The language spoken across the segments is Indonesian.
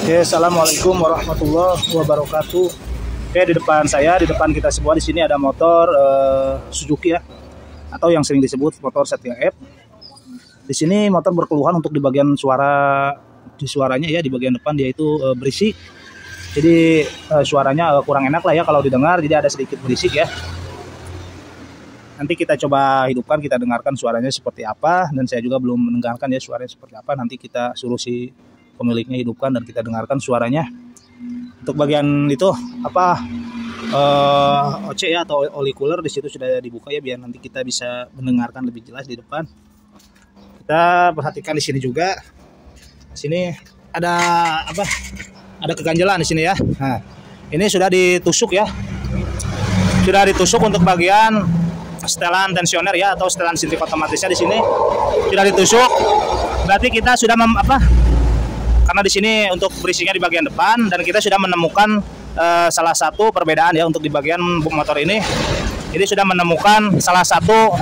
Oke, assalamualaikum warahmatullahi wabarakatuh. Oke, di depan kita semua di sini ada motor Suzuki ya, atau yang sering disebut motor Setia F. Di sini motor berkeluhan untuk di bagian suaranya ya, di bagian depan dia itu berisik. Jadi suaranya kurang enak lah ya kalau didengar, jadi ada sedikit berisik ya. Nanti kita coba hidupkan, kita dengarkan suaranya seperti apa, dan saya juga belum mendengarkan ya suaranya seperti apa. Nanti kita suruh si pemiliknya hidupkan dan kita dengarkan suaranya. Untuk bagian itu OC ya, atau oli cooler di situ sudah dibuka ya, biar nanti kita bisa mendengarkan lebih jelas di depan. Kita perhatikan di sini juga. Di sini ada ada keganjelan di sini ya. Nah, ini sudah ditusuk ya. Sudah ditusuk untuk bagian setelan tensioner ya, atau setelan sintrik otomatisnya di sini sudah ditusuk. Berarti kita sudah karena di sini untuk berisiknya di bagian depan, dan kita sudah menemukan salah satu perbedaan ya untuk di bagian motor ini. Jadi sudah menemukan salah satu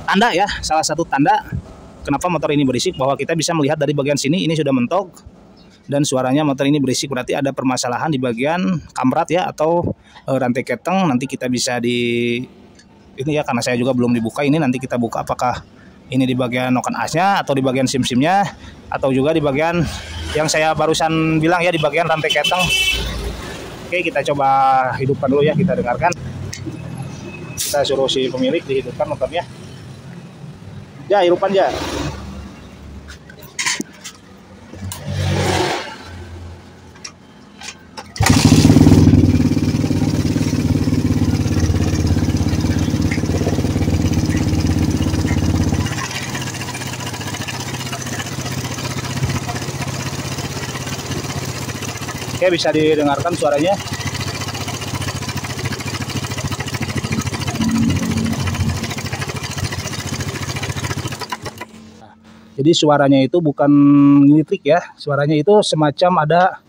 tanda ya, salah satu tanda kenapa motor ini berisik, bahwa kita bisa melihat dari bagian sini ini sudah mentok dan suaranya motor ini berisik. Berarti ada permasalahan di bagian kamrat ya, atau rantai keteng. Nanti kita bisa ini ya, karena saya juga belum dibuka ini, nanti kita buka apakah ini di bagian noken asnya, atau di bagian sim-simnya, atau juga di bagian yang saya barusan bilang ya, di bagian rantai keteng. Oke, kita coba hidupkan dulu ya, kita dengarkan. Kita suruh si pemilik dihidupkan motornya. Ya, hidupan ya. Oke, bisa didengarkan suaranya. Nah, jadi suaranya itu bukan ngelitrik ya, suaranya itu semacam ada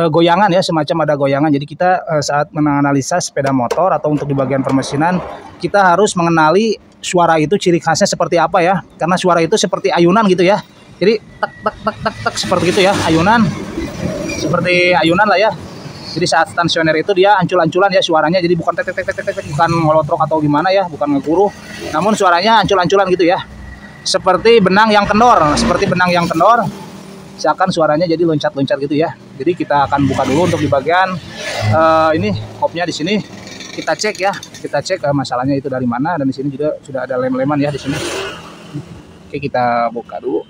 goyangan ya, semacam ada goyangan. Jadi kita saat menganalisa sepeda motor atau untuk di bagian permesinan, kita harus mengenali suara itu ciri khasnya seperti apa ya, karena suara itu seperti ayunan gitu ya. Jadi tek tek tek tek tek seperti itu ya, ayunan. Seperti ayunan lah ya. Jadi saat tensioner itu dia ancul-anculan ya suaranya, jadi bukan tek tek tek tek, bukan ngolotrok atau gimana ya, bukan ngeguruh, namun suaranya ancul-anculan gitu ya. Seperti benang yang kendor, seakan suaranya jadi loncat-loncat gitu ya. Jadi kita akan buka dulu untuk di bagian ini kopnya di sini. Kita cek ya, masalahnya itu dari mana, dan di sini juga sudah ada lem-leman ya di sini. Oke, kita buka dulu.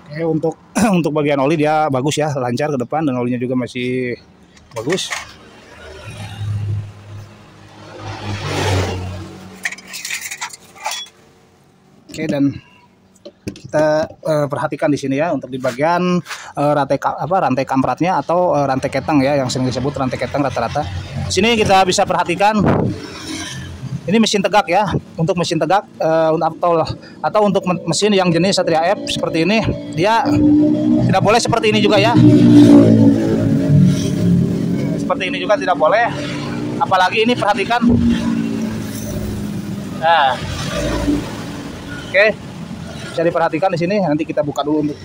Oke, untuk bagian oli dia bagus ya, lancar ke depan, dan olinya juga masih bagus. Oke, dan kita perhatikan di sini ya untuk di bagian rantai kampratnya atau rantai keteng ya, yang sering disebut rantai keteng rata-rata. Di sini kita bisa perhatikan ini mesin tegak ya. Untuk mesin tegak atau untuk mesin yang jenis Satria F seperti ini, dia tidak boleh seperti ini juga ya. Seperti ini juga tidak boleh. Apalagi ini perhatikan. Nah, oke, bisa diperhatikan di sini. Nanti kita buka dulu untuk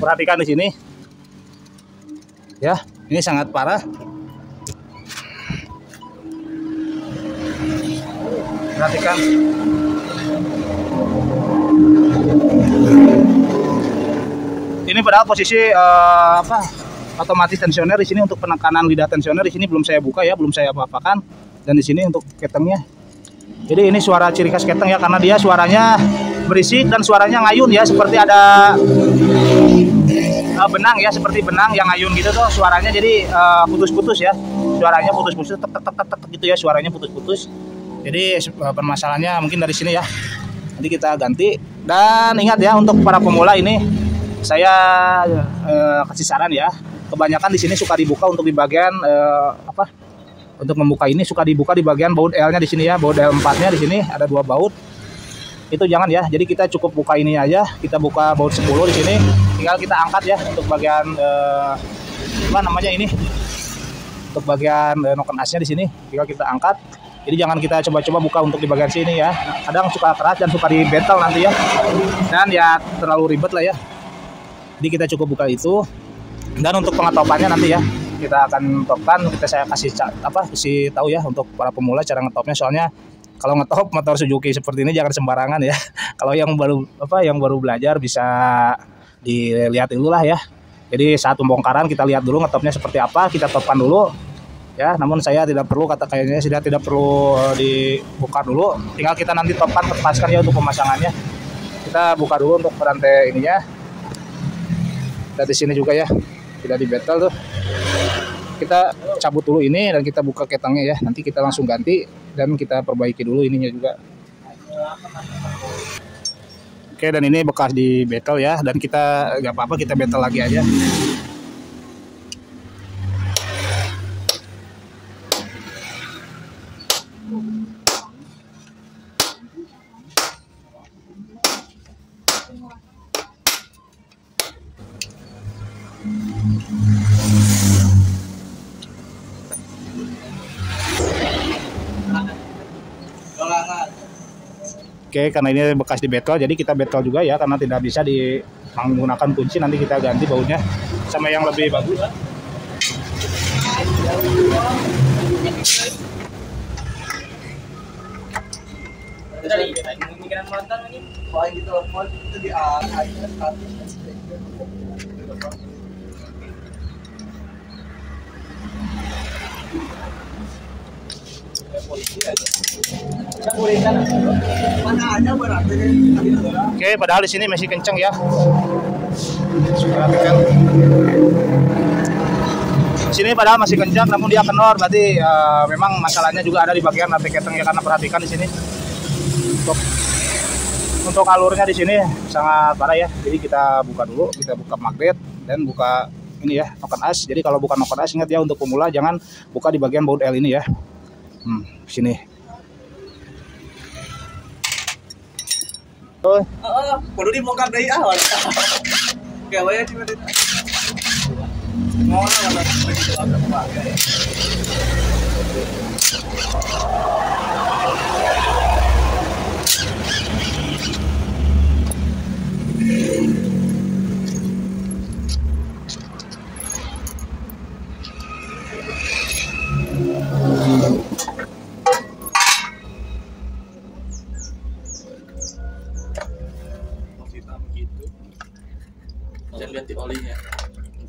perhatikan di sini. Ya, ini sangat parah. Perhatikan. Ini padahal posisi otomatis tensioner di sini. Untuk penekanan lidah tensioner di sini belum saya buka ya, belum saya apa-apakan. Dan di sini untuk ketengnya. Jadi ini suara ciri khas keteng ya, karena dia suaranya berisik dan suaranya ngayun ya, seperti ada benang ya, seperti benang yang ayun gitu tuh suaranya, jadi putus-putus ya, suaranya putus-putus, tek tek tek tek gitu ya, suaranya putus-putus. Jadi permasalahannya mungkin dari sini ya. Nanti kita ganti. Dan ingat ya, untuk para pemula ini saya kasih saran ya. Kebanyakan di sini suka dibuka untuk di bagian apa? Untuk membuka ini suka dibuka di bagian baut L-nya di sini ya, baut L4-nya di sini ada 2 baut. Itu jangan ya. Jadi kita cukup buka ini aja, kita buka baut 10 di sini. Tinggal kita angkat ya untuk bagian apa namanya ini? Untuk bagian noken asnya di sini, tinggal kita angkat. Jadi jangan kita coba-coba buka untuk di bagian sini ya. Kadang suka keras dan suka di betel nanti ya. Dan ya terlalu ribet lah ya. Jadi kita cukup buka itu. Dan untuk pengetopannya nanti ya, kita akan topkan. Saya kasih tahu ya untuk para pemula cara ngetopnya. Soalnya kalau ngetop motor Suzuki seperti ini jangan sembarangan ya. Kalau yang baru belajar bisa dilihat dulu lah ya. Jadi saat pembongkaran kita lihat dulu ngetopnya seperti apa, kita topkan dulu. Ya, namun saya tidak perlu, kayaknya sudah tidak perlu dibuka dulu. Tinggal kita nanti topkan, lepaskan ya untuk pemasangannya. Kita buka dulu untuk rantai ininya. Dan di sini juga ya, tidak di betel tuh. Kita cabut dulu ini dan kita buka ketangnya ya. Nanti kita langsung ganti dan kita perbaiki dulu ininya juga. Oke, dan ini bekas di betel ya. Dan kita nggak apa-apa, kita betel lagi aja. Oke, karena ini bekas di betel, jadi kita betel juga ya, karena tidak bisa menggunakan kunci. Nanti kita ganti bautnya sama yang lebih bagus. Oke, padahal di sini masih kenceng ya. Perhatikan. Di sini padahal masih kencang, namun dia kendor. Berarti memang masalahnya juga ada di bagian rantai keteng ya, karena perhatikan di sini. Untuk alurnya di sini sangat parah ya. Jadi kita buka dulu, kita buka magnet dan buka ini ya, noken as. Jadi kalau bukan noken as, ingat ya untuk pemula jangan buka di bagian baut L ini ya. Sini. Kudu dibongkar dari awal. Gawe cuma di. Mau lah jangan ganti olinya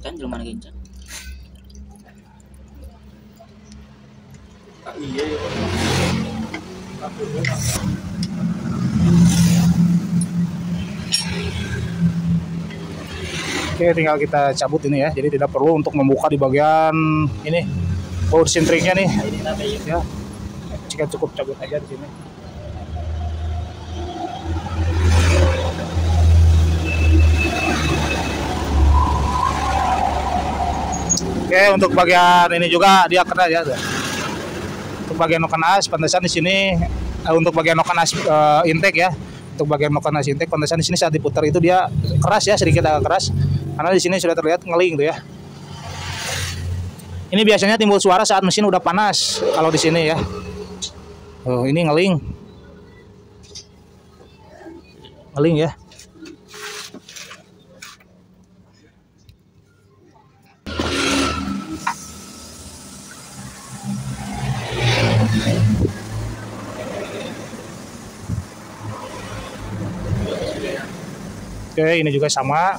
kan belum ada kencang. Iya ya. Oke, tinggal kita cabut ini ya. Jadi tidak perlu untuk membuka di bagian ini baut sintriknya nih. Ya, jika cukup cabut aja di sini. Oke, untuk bagian ini juga dia kena ya. Untuk bagian noken as, pantesan di sini untuk bagian noken as intake ya. Untuk bagian noken as intake, pantesan di sini saat diputar itu dia keras ya, sedikit agak keras. Karena di sini sudah terlihat ngeling tuh ya. Ini biasanya timbul suara saat mesin udah panas kalau di sini ya. Oh, ini ngeling. Ngeling ya. Oke, ini juga sama.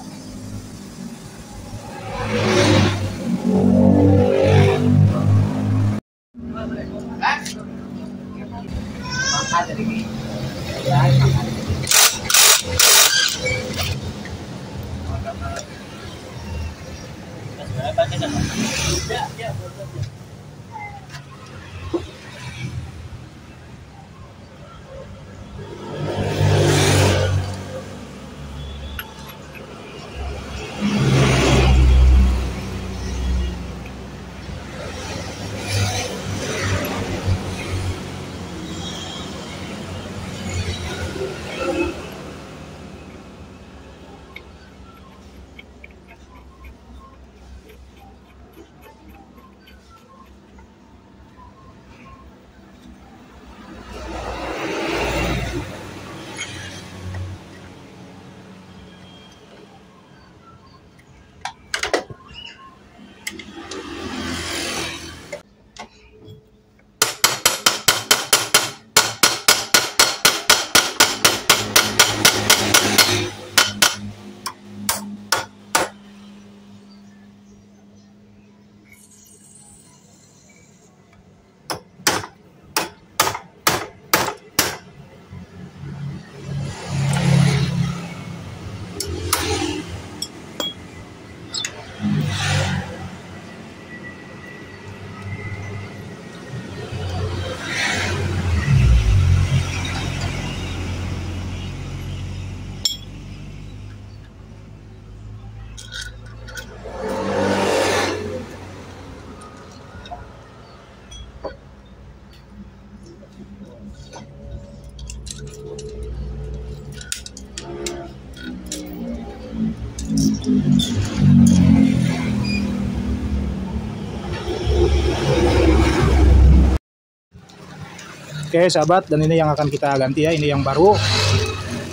Oke sahabat, dan ini yang akan kita ganti ya, ini yang baru.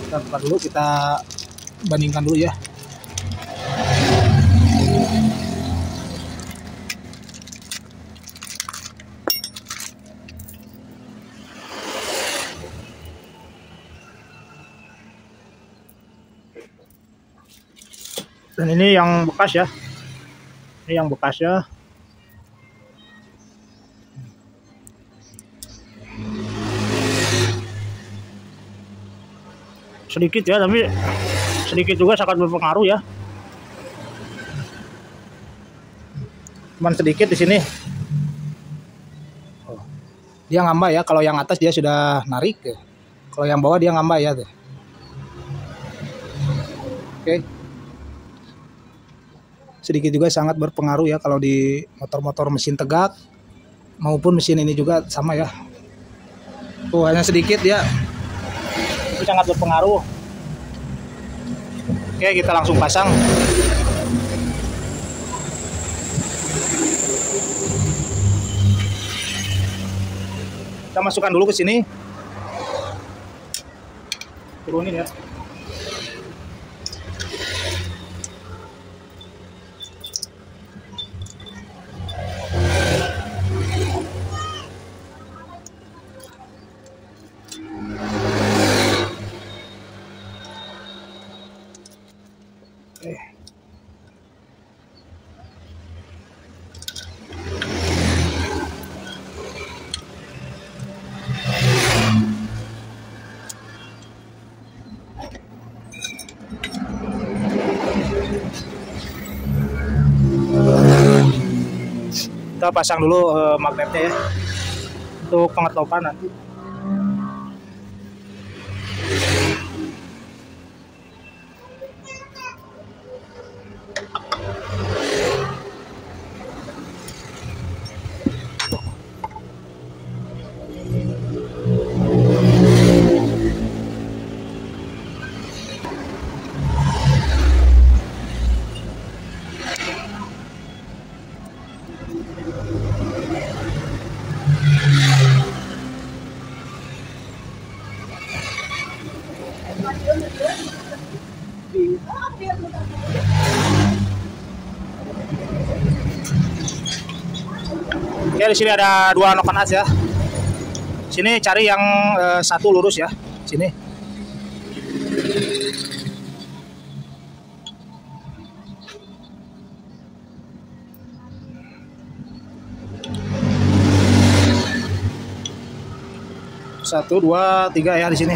Kita buka dulu, kita bandingkan dulu ya. Dan ini yang bekas ya. Ini yang bekas ya. Sedikit ya, tapi sedikit juga sangat berpengaruh ya. Cuman sedikit di sini. Dia ngambah ya, kalau yang atas dia sudah narik ya. Kalau yang bawah dia ngambah ya tuh. Oke. Sedikit juga sangat berpengaruh ya kalau di motor-motor mesin tegak maupun mesin ini juga sama ya. Tuh hanya sedikit ya. Itu sangat berpengaruh. Oke, kita langsung pasang. Kita masukkan dulu ke sini. Turunin ya. Kita pasang dulu magnetnya ya untuk pengetopan nanti. Oke, di sini ada dua noken as ya. Sini cari yang satu lurus ya. Sini. Satu, dua, tiga ya di sini.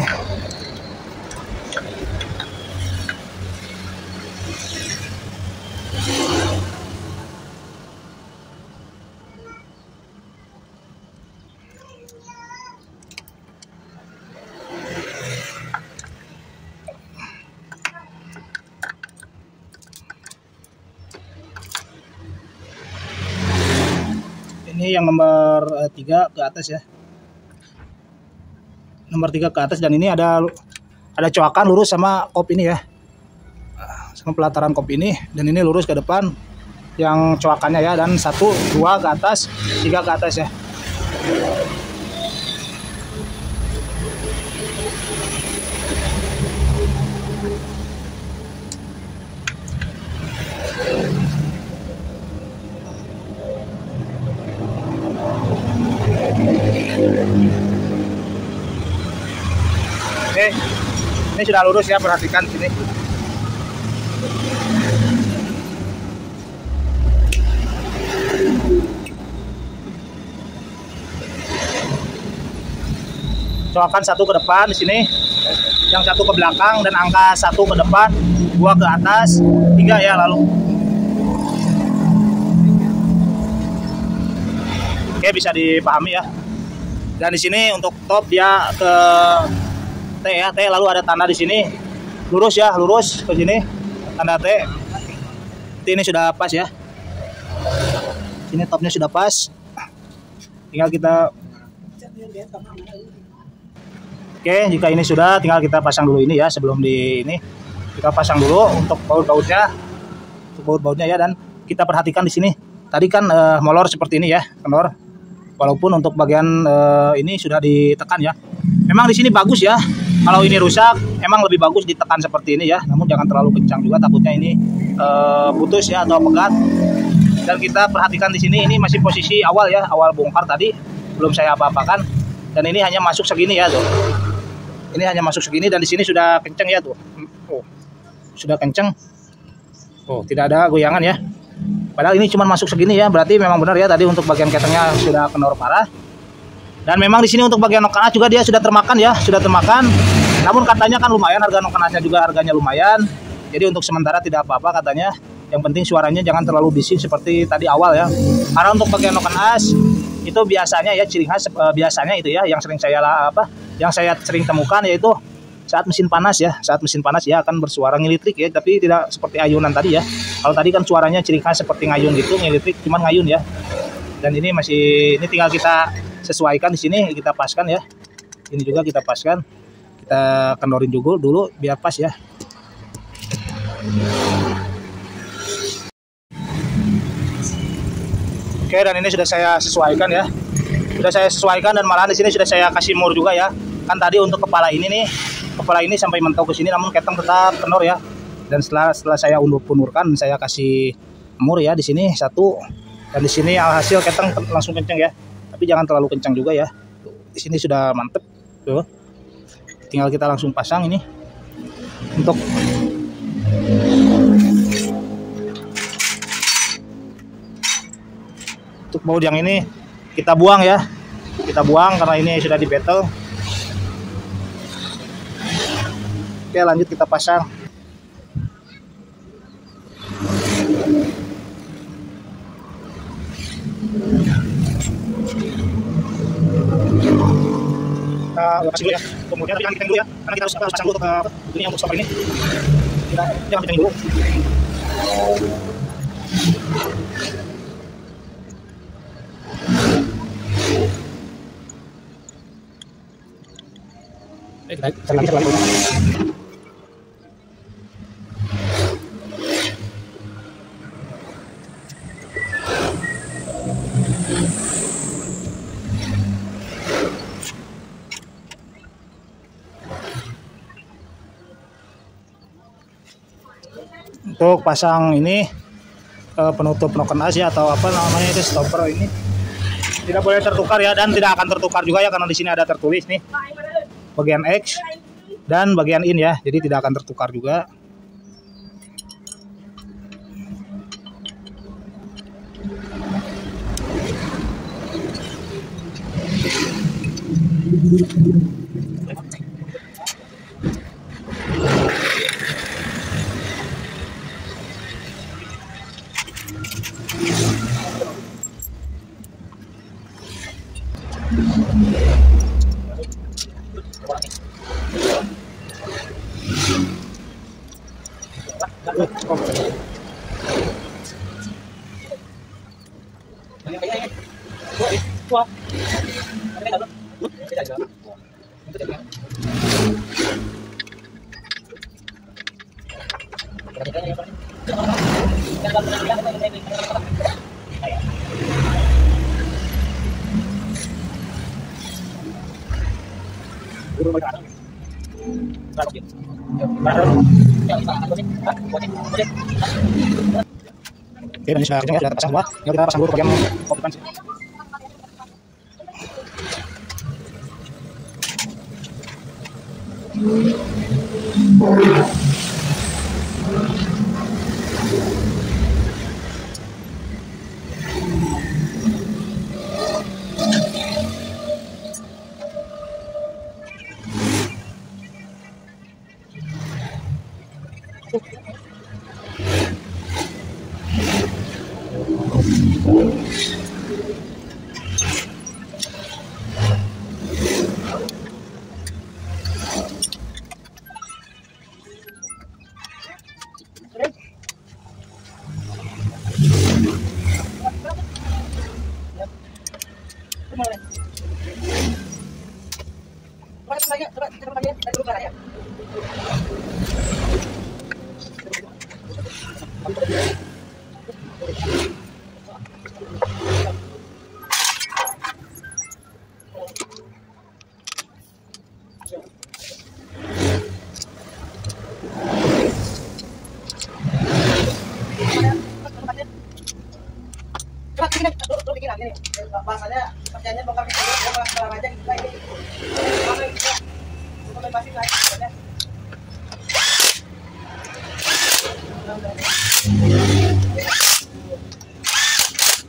Ini yang nomor 3 ke atas ya. Nomor 3 ke atas, dan ini ada coakan lurus sama kop ini ya. Sama pelataran kop ini, dan ini lurus ke depan yang coakannya ya, dan 1, 2 ke atas, 3 ke atas ya. Oke, ini sudah lurus ya, perhatikan sini. Coakan 1 ke depan di sini, yang 1 ke belakang, dan angka 1 ke depan, 2 ke atas, 3 ya lalu. Oke, bisa dipahami ya. Dan di sini untuk top dia ke T ya, T, lalu ada tanda di sini. Lurus ya, lurus ke sini. Tanda T. Ini sudah pas ya. Sini topnya sudah pas. Tinggal kita Oke, jika ini sudah, tinggal kita pasang dulu ini ya, sebelum di ini. Kita pasang dulu untuk baut-bautnya. Untuk baut-bautnya ya, dan kita perhatikan di sini. Tadi kan molor seperti ini ya, kendor. Walaupun untuk bagian ini sudah ditekan ya. Memang di sini bagus ya. Kalau ini rusak, emang lebih bagus ditekan seperti ini ya. Namun jangan terlalu kencang juga, takutnya ini putus ya atau pegat. Dan kita perhatikan di sini, ini masih posisi awal ya, awal bongkar tadi. Belum saya apa-apakan. Dan ini hanya masuk segini ya tuh. Ini hanya masuk segini, dan di sini sudah kencang ya tuh. Oh, sudah kencang. Oh, tidak ada goyangan ya. Padahal ini cuma masuk segini ya, berarti memang benar ya tadi untuk bagian ketengnya sudah kendor parah. Dan memang di sini untuk bagian noken as juga dia sudah termakan ya, sudah termakan. Namun katanya kan lumayan, harga noken asnya juga harganya lumayan. Jadi untuk sementara tidak apa-apa katanya. Yang penting suaranya jangan terlalu bising seperti tadi awal ya. Karena untuk bagian noken as itu biasanya ya, ciri khas biasanya itu ya yang sering saya sering temukan, yaitu saat mesin panas ya. Saat mesin panas ya akan bersuara ngilitrik ya, tapi tidak seperti ayunan tadi ya. Kalau tadi kan suaranya ciri khas seperti ngayun gitu, ngilitrik cuman ngayun ya. Dan ini ini tinggal kita sesuaikan di sini, kita paskan ya. Ini juga kita paskan. Kita kendorin juga dulu biar pas ya. Oke, dan ini sudah saya sesuaikan ya. Sudah saya sesuaikan, dan malahan di sini sudah saya kasih mur juga ya. Kan tadi untuk kepala ini nih, kepala ini sampai mentok ke sini, namun keteng tetap kendor ya. Dan setelah saya undur-undurkan, saya kasih mur ya di sini 1, dan di sini alhasil keteng langsung kenceng ya. Tapi jangan terlalu kencang juga ya. Di sini sudah mantep tuh. Tinggal kita langsung pasang ini. Untuk baut yang ini kita buang ya. Kita buang karena ini sudah di battle. Oke, lanjut kita pasang. Kita kasih dulu ya. Kemudian jangan kita dulu ya, karena kita harus pasang dulu ke ini untuk stopper ini. Kita jangan kita dulu. Kita lanjut. Untuk pasang ini penutup noken as ya, atau apa namanya itu, stopper ini tidak boleh tertukar ya, dan tidak akan tertukar juga ya, karena di sini ada tertulis nih bagian X dan bagian in ya, jadi tidak akan tertukar juga. Wah. Oke, dan ini sudah kencang ya, sudah terpasang semua. Tinggal kita pasang dulu ke bagian kopikan sih. Bahasanya kerjanya bongkar aja kita ini pasti naik sebenarnya.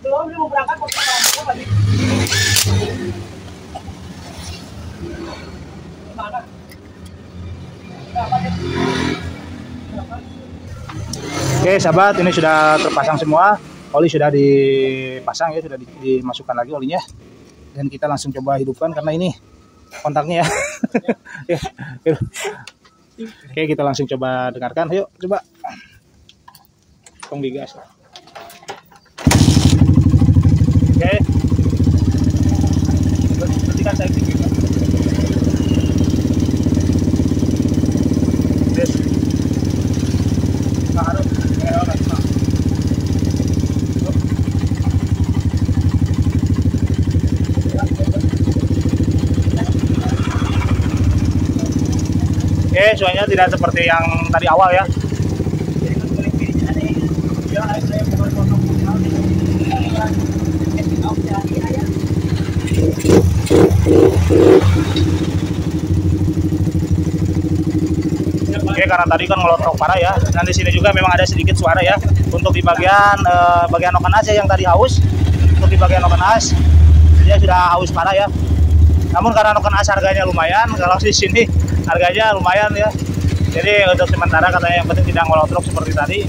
Belum mau berangkat mau lagi. Mana? Oke sahabat, ini sudah terpasang semua. Oli sudah dipasang ya, sudah dimasukkan lagi olinya. Dan kita langsung coba hidupkan karena ini kontaknya ya. Oke, kita langsung coba dengarkan. Ayo coba. Tong digas. Oke. Perhatikan saya gitu. Oke, suaranya tidak seperti yang tadi awal ya. Oke, karena tadi kan ngelotok parah ya. Dan di sini juga memang ada sedikit suara ya. Untuk di bagian noken as ya, yang tadi haus. Untuk di bagian noken as dia sudah haus parah ya. Namun karena noken as harganya lumayan, kalau di sini harganya lumayan ya. Jadi untuk sementara katanya yang penting tidak ngelotok seperti tadi.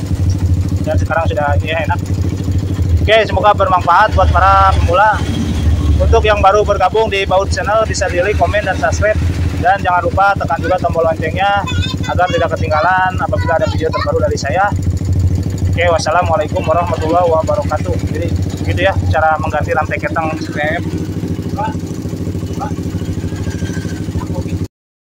Dan sekarang sudah ya enak. Oke, semoga bermanfaat buat para pemula. Untuk yang baru bergabung di Baut Channel bisa di like, komen, dan subscribe. Dan jangan lupa tekan juga tombol loncengnya agar tidak ketinggalan apabila ada video terbaru dari saya. Oke, wassalamualaikum warahmatullahi wabarakatuh. Jadi gitu ya cara mengganti rantai ketang CTM.